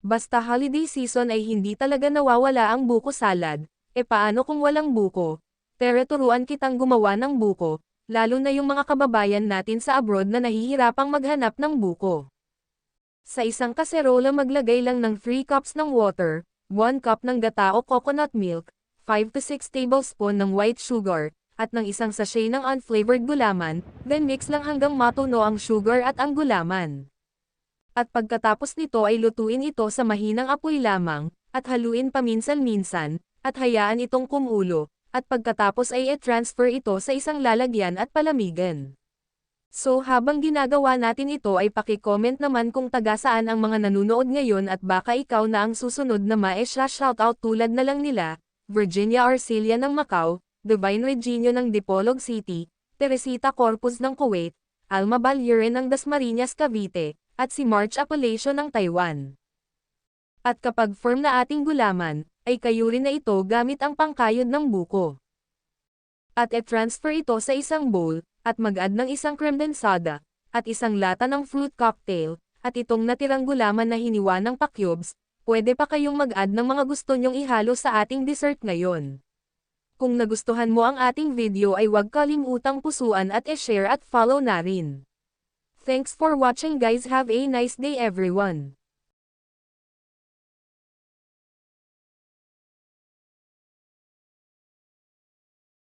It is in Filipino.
Basta holiday season ay hindi talaga nawawala ang buko salad, paano kung walang buko? Pero turuan kitang gumawa ng buko, lalo na yung mga kababayan natin sa abroad na nahihirapang maghanap ng buko. Sa isang kaserola maglagay lang ng 3 cups ng water, 1 cup ng gata o coconut milk, 5 to 6 tablespoon ng white sugar, at ng isang sachet ng unflavored gulaman, then mix lang hanggang matuno ang sugar at ang gulaman. At pagkatapos nito ay lutuin ito sa mahinang apoy lamang, at haluin paminsan-minsan, at hayaan itong kumulo, at pagkatapos ay i-transfer ito sa isang lalagyan at palamigan. So habang ginagawa natin ito ay paki-comment naman kung taga saan ang mga nanunood ngayon at baka ikaw na ang susunod na ma-shoutout tulad na lang nila, Virginia Arcelia ng Macau, Divine Reginio ng Dipolog City, Teresita Corpus ng Kuwait, Alma Balyere ng Dasmariñas Cavite, at si March Apalacio ng Taiwan. At kapag firm na ating gulaman, ay kayurin na ito gamit ang pangkayod ng buko. At i-transfer ito sa isang bowl, at mag-add ng isang kremdensada, at isang lata ng fruit cocktail, at itong natirang gulaman na hiniwa ng pa-cubes, pwede pa kayong mag-add ng mga gusto nyong ihalo sa ating dessert ngayon. Kung nagustuhan mo ang ating video ay huwag kalimutang pusuan at i-share at follow na rin. Thanks for watching guys, have a nice day everyone.